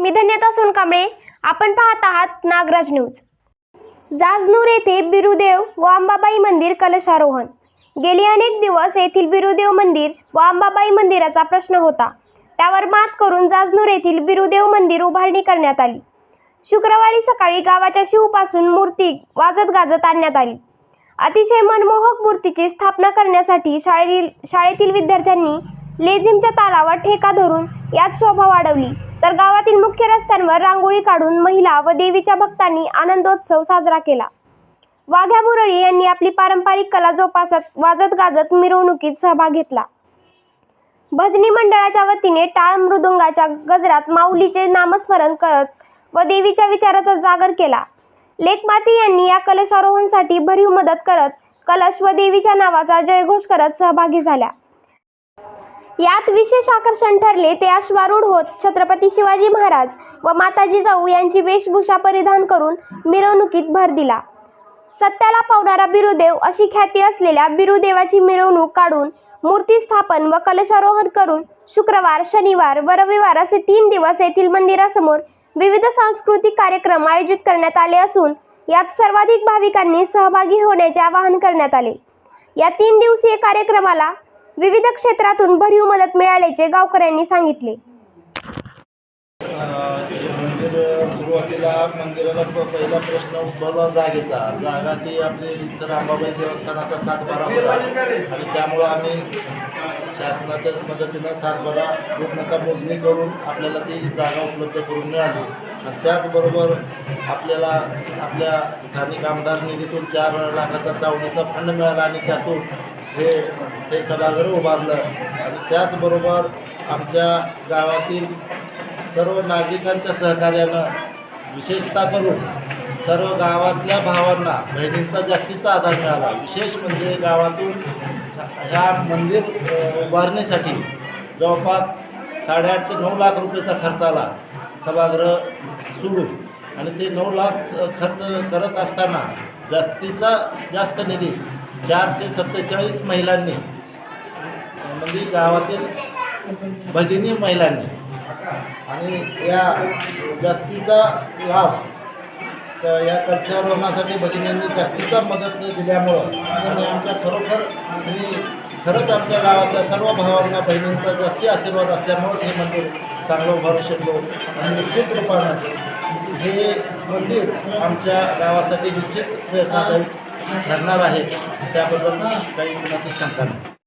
मी धन्यता सोनकांबळे. आपण पाहत आहात नागराज न्यूज. जाजनूर येथे बिरुदेव व अंबाबाई मंदिर कलशारोहण. गेली अनेक दिवस येथील बिरुदेव मंदिर व अंबाबाई मंदिराचा प्रश्न होता. त्यावर मात करून जाजनूर येथील बिरुदेव मंदिर उभारणी करण्यात आली. शुक्रवारी सकाळी गावाच्या शिवपासून मूर्ती वाजत गाजत आणण्यात आली. अतिशय मनमोहक मूर्तीची स्थापना करण्यासाठी शाळेतील विद्यार्थ्यांनी लेझिमच्या तालावर ठेका धरून यात शोभा वाढवली. तर गावातील मुख्य रस्त्यांवर रांगोळी काढून महिला व देवीच्या भक्तांनी आनंदोत्सव साजरा केला. वाघ्या मुरळी यांनी आपली पारंपरिक कला जोपासत वाजत गाजत मिरवणुकीत सहभाग घेतला. भजनी मंडळाच्या वतीने टाळ मृदुंगाच्या गजरात माऊलीचे नामस्मरण करत व देवीच्या विचाराचा जागर केला. लेकमाती यांनी या कलशारोहणासाठी भरीव मदत करत कलश व देवीच्या नावाचा जयघोष करत सहभागी झाल्या. यात विशेष आकर्षण ठरले ते अश्वारूढ होत छत्रपती शिवाजी महाराज व माता जिजाऊ यांची वेशभूषा परिधान करून मिरवणुकीत भर दिला. सत्याला पावणारा बिरुदेव अशी ख्याती असलेल्या बिरुदेवाची मिरवणूक काढून मूर्ती स्थापन व कलशारोहण करून शुक्रवार, शनिवार व रविवार असे 3 दिवस येथील मंदिरासमोर विविध सांस्कृतिक कार्यक्रम आयोजित करण्यात आले असून यात सर्वाधिक भाविकांनी सहभागी होण्याचे आवाहन करण्यात आले. या 3 दिवसीय कार्यक्रमाला विविध क्षेत्रातून भरीव मदत मिळाल्याचे गावकऱ्यांनी सांगितले. सुरुवातीला मंदिराला पहिला प्रश्न उद्भवला जागेचा. जागा ती आपली रितसर अंबाबाई देवस्थानाचा 7/12 होता आणि त्यामुळं आम्ही शासनाच्या मदतीनं 7/12 पूर्णतः मोजणी करून आपल्याला ती जागा उपलब्ध करून मिळाली. आणि त्याचबरोबर आपल्याला आपल्या स्थानिक आमदार निधीतून 4 लाखाचा चावडीचा फंड मिळाला आणि त्यातून हे सभागृह उभारलं. आणि त्याचबरोबर आमच्या गावातील सर्व नागरिकांच्या सहकार्यानं विशेषतः करून सर्व गावातल्या भावांना बहिणींचा जास्तीचा आधार मिळाला. विशेष म्हणजे गावातून ह्या मंदिर उभारणीसाठी जवळपास 8.5 ते 9 लाख रुपयेचा खर्च आला सभागृह सोडून. आणि ते 9 लाख खर्च करत असताना जास्तीचा जास्त निधी 447 महिलांनी म्हणजे गावातील भगिनी महिलांनी आणि या जास्तीचा लाभ या कलशारोहणासाठी भगिनींनी जास्तीचा मदत दिल्यामुळं आणि आमच्या खरंच आमच्या गावातल्या सर्व भावांना बहिणींचा जास्ती आशीर्वाद असल्यामुळंच हे मंदिर चांगलं उभारू शकलो. आणि निश्चित रूपानं हे मंदिर आमच्या गावासाठी निश्चित प्रयत्नादायी ठरणार आहे. त्याबद्दल काही कुणाची शंका नाही.